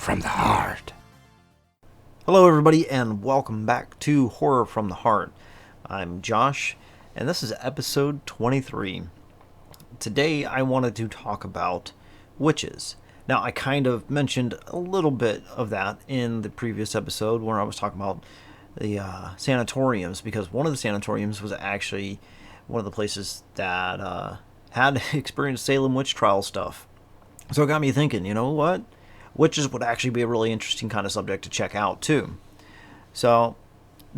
from the Heart. Hello everybody and welcome back to Horror from the Heart. I'm Josh and this is episode 23. Today I wanted to talk about witches. Now I kind of mentioned a little bit of that in the previous episode where I was talking about the sanatoriums, because one of the sanatoriums was actually one of the places that had experienced Salem witch trial stuff. So it got me thinking, you know what? Witches would actually be a really interesting kind of subject to check out too. So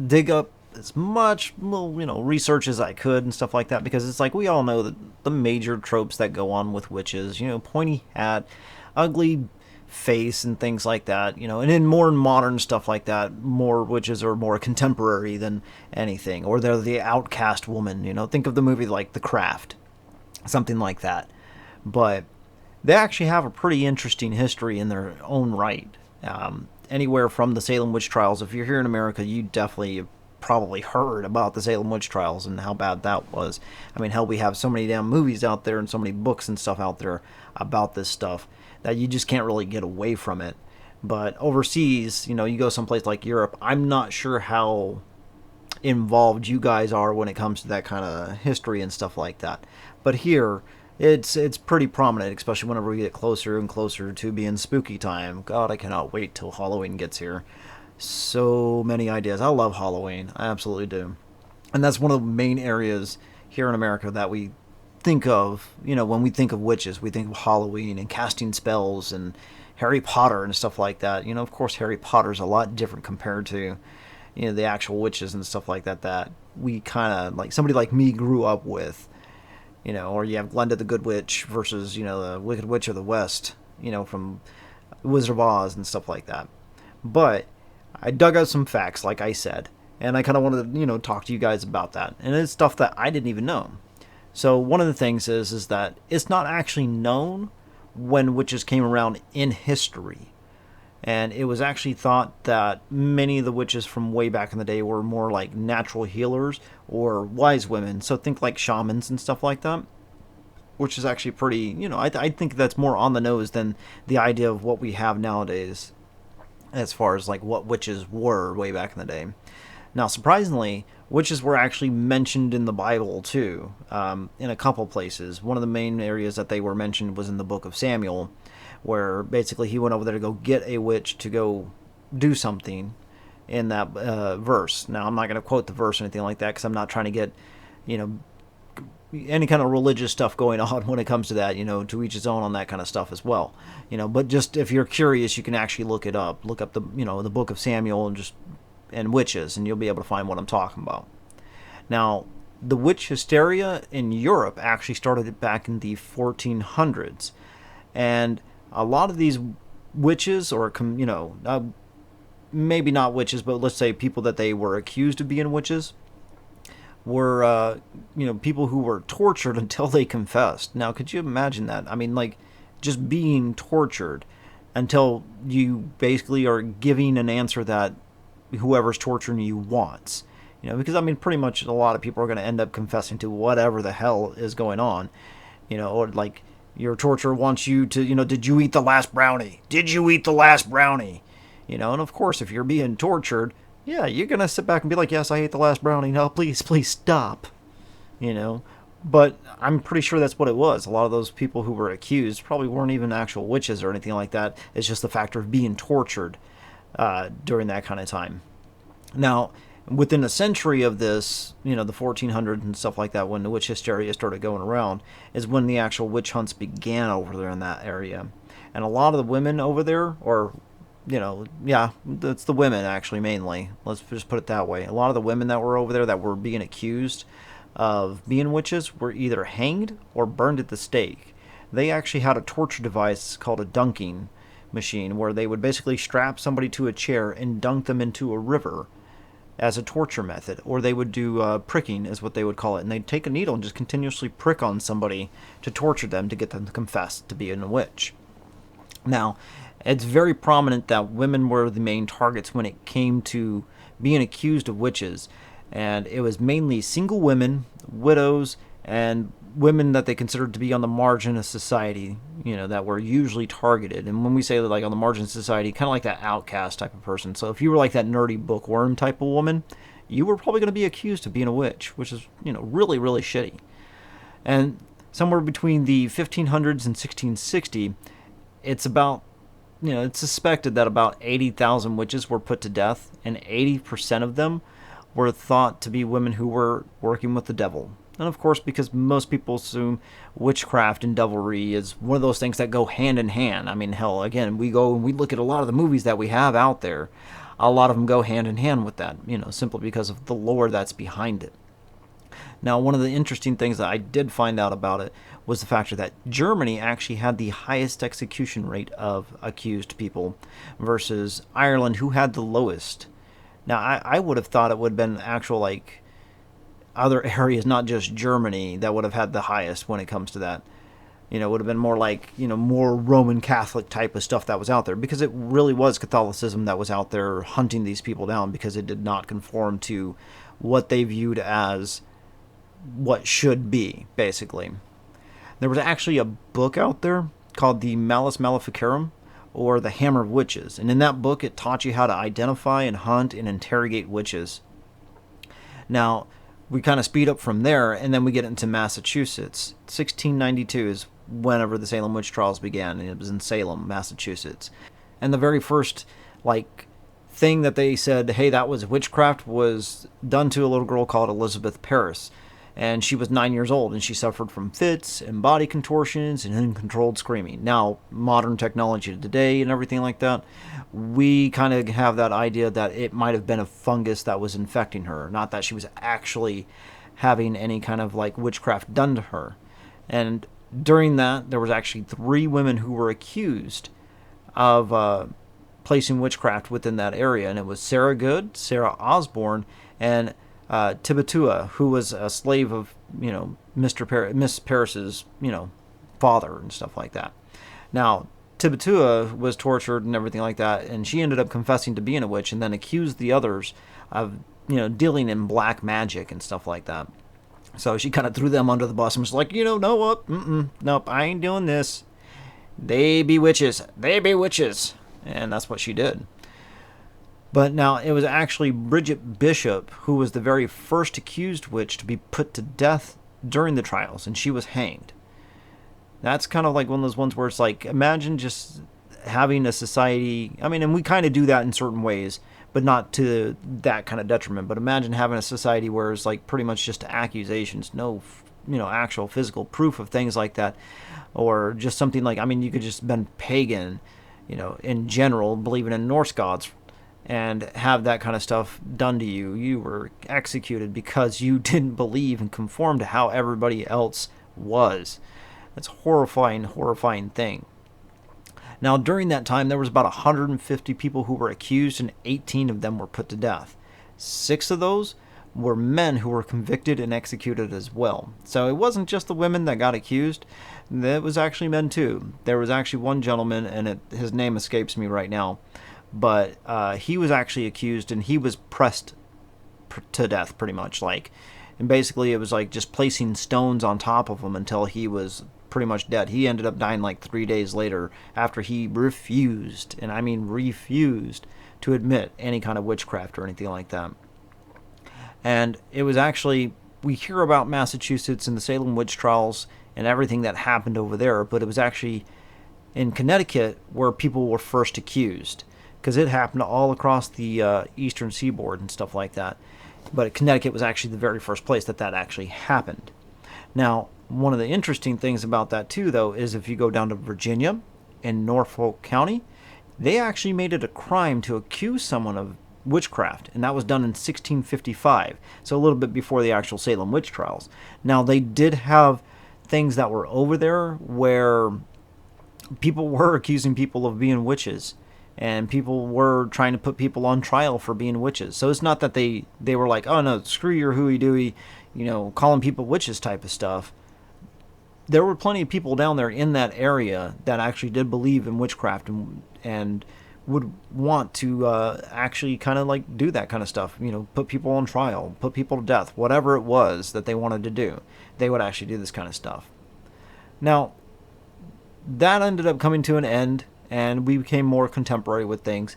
dig up as much research as I could and stuff like that, because it's like we all know that the major tropes that go on with witches, pointy hat, ugly face and things like that, and in more modern stuff like that, more witches are more contemporary than anything, or they're the outcast woman, think of the movie like The Craft, something like that. But they actually have a pretty interesting history in their own right. Anywhere from the Salem witch trials, if you're here in America, you definitely have probably heard about the Salem witch trials and how bad that was. I mean, hell, we have so many damn movies out there and so many books and stuff out there about this stuff that you just can't really get away from it. But overseas, you go someplace like Europe, I'm not sure how involved you guys are when it comes to that kind of history and stuff like that. But here, it's pretty prominent, especially whenever we get closer and closer to being spooky time. God, I cannot wait till Halloween gets here. So many ideas. I love Halloween. I absolutely do. And that's one of the main areas here in America that we think of, when we think of witches. We think of Halloween and casting spells and Harry Potter and stuff like that. Of course, Harry Potter's a lot different compared to, the actual witches and stuff like that we kind of, like somebody like me grew up with. Or you have Glenda the Good Witch versus, the Wicked Witch of the West, from Wizard of Oz and stuff like that. But I dug out some facts, like I said, and I kind of wanted to, talk to you guys about that. And it's stuff that I didn't even know. So one of the things is that it's not actually known when witches came around in history. And it was actually thought that many of the witches from way back in the day were more like natural healers or wise women. So think like shamans and stuff like that, which is actually pretty, I think that's more on the nose than the idea of what we have nowadays as far as like what witches were way back in the day. Now, surprisingly, witches were actually mentioned in the Bible too, in a couple places. One of the main areas that they were mentioned was in the book of Samuel, where basically he went over there to go get a witch to go do something in that verse. Now, I'm not going to quote the verse or anything like that because I'm not trying to get, any kind of religious stuff going on when it comes to that, to each his own on that kind of stuff as well. But just if you're curious, you can actually look it up. Look up the, the book of Samuel and witches, and you'll be able to find what I'm talking about. Now, the witch hysteria in Europe actually started back in the 1400s. And a lot of these witches, or, maybe not witches, but let's say people that they were accused of being witches, were, people who were tortured until they confessed. Now, could you imagine that? I mean, like, just being tortured until you basically are giving an answer that whoever's torturing you wants. Because, pretty much a lot of people are going to end up confessing to whatever the hell is going on. Or like, your torturer wants you to, did you eat the last brownie? Did you eat the last brownie? And of course, if you're being tortured, yeah, you're going to sit back and be like, yes, I ate the last brownie. No, please stop. But I'm pretty sure that's what it was. A lot of those people who were accused probably weren't even actual witches or anything like that. It's just the factor of being tortured during that kind of time. Now, within a century of this, the 1400s and stuff like that, when the witch hysteria started going around, is when the actual witch hunts began over there in that area. And a lot of the women over there, or, it's the women actually mainly. Let's just put it that way. A lot of the women that were over there that were being accused of being witches were either hanged or burned at the stake. They actually had a torture device called a dunking machine, where they would basically strap somebody to a chair and dunk them into a river as a torture method, or they would do pricking is what they would call it, and they'd take a needle and just continuously prick on somebody to torture them to get them to confess to being a witch. Now, it's very prominent that women were the main targets when it came to being accused of witches, and it was mainly single women, widows, and women that they considered to be on the margin of society, that were usually targeted. And when we say like on the margin of society, kind of like that outcast type of person. So if you were like that nerdy bookworm type of woman, you were probably going to be accused of being a witch, which is, really, really shitty. And somewhere between the 1500s and 1660, it's about, it's suspected that about 80,000 witches were put to death, and 80% of them were thought to be women who were working with the devil. And of course, because most people assume witchcraft and devilry is one of those things that go hand in hand. I mean, hell, again, we go and we look at a lot of the movies that we have out there. A lot of them go hand in hand with that, simply because of the lore that's behind it. Now, one of the interesting things that I did find out about it was the fact that Germany actually had the highest execution rate of accused people versus Ireland, who had the lowest. Now, I would have thought it would have been actual, like, other areas, not just Germany, that would have had the highest when it comes to that. It would have been more like, more Roman Catholic type of stuff that was out there, because it really was Catholicism that was out there hunting these people down because it did not conform to what they viewed as what should be, basically. There was actually a book out there called the Malleus Maleficarum, or the Hammer of Witches, and in that book it taught you how to identify and hunt and interrogate witches. Now, we kind of speed up from there, and then we get into Massachusetts. 1692 is whenever the Salem witch trials began, and it was in Salem, Massachusetts. And the very first, thing that they said, hey, that was witchcraft, was done to a little girl called Elizabeth Parris. And she was 9 years old, and she suffered from fits and body contortions and uncontrolled screaming. Now, modern technology today and everything like that, we kind of have that idea that it might have been a fungus that was infecting her, not that she was actually having any kind of witchcraft done to her. And during that, there was actually 3 women who were accused of placing witchcraft within that area, and it was Sarah Good, Sarah Osborne, and Tibitua, who was a slave of, Miss Parris's, father and stuff like that. Now, Tibitua was tortured and everything like that, and she ended up confessing to being a witch and then accused the others of, dealing in black magic and stuff like that. So she kind of threw them under the bus and was like, no, what? Nope, I ain't doing this. They be witches. They be witches. And that's what she did. But now, it was actually Bridget Bishop who was the very first accused witch to be put to death during the trials, and she was hanged. That's kind of like one of those ones where it's like, imagine just having a society, and we kind of do that in certain ways, but not to that kind of detriment. But imagine having a society where it's pretty much just accusations, no, actual physical proof of things like that, or just something you could just been pagan, in general, believing in Norse gods, and have that kind of stuff done to you. You were executed because you didn't believe and conform to how everybody else was. That's a horrifying thing. Now, during that time, there was about 150 people who were accused, and 18 of them were put to death. 6 of those were men who were convicted and executed as well. So it wasn't just the women that got accused. It was actually men too. There was actually one gentleman, and his name escapes me right now, but he was actually accused, and he was pressed to death pretty much. And basically it was just placing stones on top of him until he was pretty much dead. He ended up dying 3 days later after he refused, and I mean refused, to admit any kind of witchcraft or anything like that. And it was actually, we hear about Massachusetts and the Salem witch trials and everything that happened over there, but it was actually in Connecticut where people were first accused, because it happened all across the eastern seaboard and stuff like that. But Connecticut was actually the very first place that actually happened. Now, one of the interesting things about that too, though, is if you go down to Virginia in Norfolk County, they actually made it a crime to accuse someone of witchcraft, and that was done in 1655, so a little bit before the actual Salem witch trials. Now, they did have things that were over there where people were accusing people of being witches, and people were trying to put people on trial for being witches. So it's not that they were like, oh no, screw your hooey-dooey, calling people witches type of stuff. There were plenty of people down there in that area that actually did believe in witchcraft and would want to actually kind of like do that kind of stuff. Put people on trial, put people to death, whatever it was that they wanted to do. They would actually do this kind of stuff. Now, that ended up coming to an end, and we became more contemporary with things.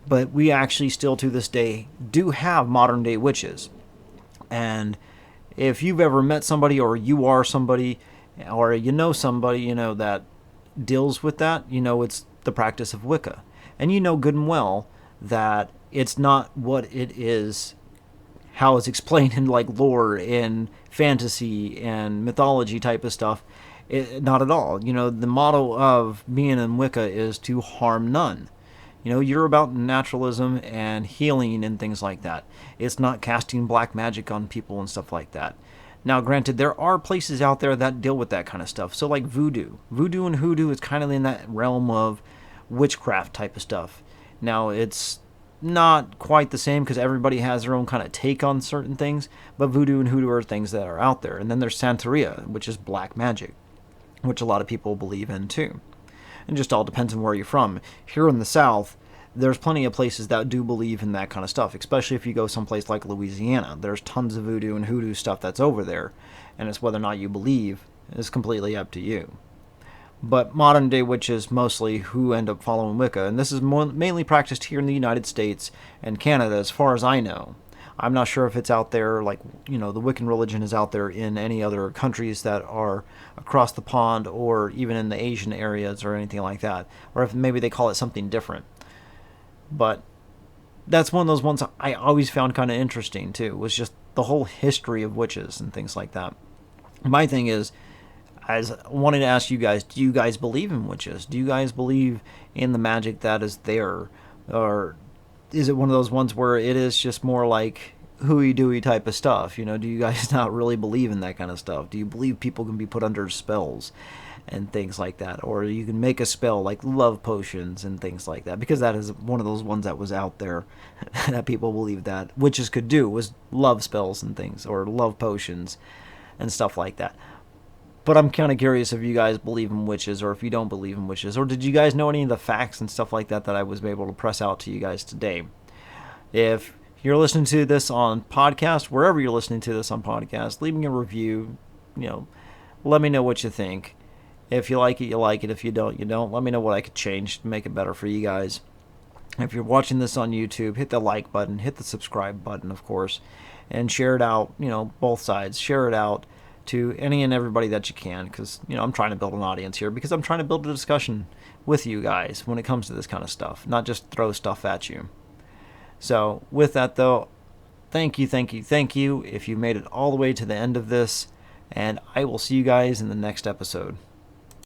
But we actually still to this day do have modern day witches. And if you've ever met somebody, or you are somebody, or somebody, that deals with that, it's the practice of Wicca. And you know good and well that it's not what it is, how it's explained in like lore, in fantasy and mythology type of stuff. Not at all. The motto of being in Wicca is to harm none. You're about naturalism and healing and things like that. It's not casting black magic on people and stuff like that. Now, granted, there are places out there that deal with that kind of stuff. So like voodoo. Voodoo and hoodoo is kind of in that realm of witchcraft type of stuff. Now, it's not quite the same because everybody has their own kind of take on certain things, but voodoo and hoodoo are things that are out there. And then there's Santeria, which is black magic, which a lot of people believe in too. It just all depends on where you're from. Here in the South, there's plenty of places that do believe in that kind of stuff, especially if you go someplace like Louisiana. There's tons of voodoo and hoodoo stuff that's over there, and it's whether or not you believe is completely up to you. But modern day witches mostly who end up following Wicca, and this is mainly practiced here in the United States and Canada as far as I know. I'm not sure if it's out there, like, the Wiccan religion is out there in any other countries that are across the pond, or even in the Asian areas or anything like that. Or if maybe they call it something different. But that's one of those ones I always found kind of interesting, too, was just the whole history of witches and things like that. My thing is, I wanted to ask you guys, do you guys believe in witches? Do you guys believe in the magic that is there? Or is it one of those ones where it is just more like hooey-dooey type of stuff? Do you guys not really believe in that kind of stuff? Do you believe people can be put under spells and things like that? Or you can make a spell like love potions and things like that? Because that is one of those ones that was out there that people believe that witches could do, was love spells and things, or love potions and stuff like that. But I'm kind of curious if you guys believe in witches, or if you don't believe in witches, or did you guys know any of the facts and stuff like that I was able to press out to you guys today? If you're listening to this on podcast, wherever you're listening to this on podcast, leave me a review. Let me know what you think. If you like it, you like it. If you don't, you don't. Let me know what I could change to make it better for you guys. If you're watching this on YouTube, hit the like button, hit the subscribe button, of course, and share it out, both sides. Share it out to any and everybody that you can, because I'm trying to build an audience here, because I'm trying to build a discussion with you guys when it comes to this kind of stuff, not just throw stuff at you. So with that though, thank you if you made it all the way to the end of this, and I will see you guys in the next episode.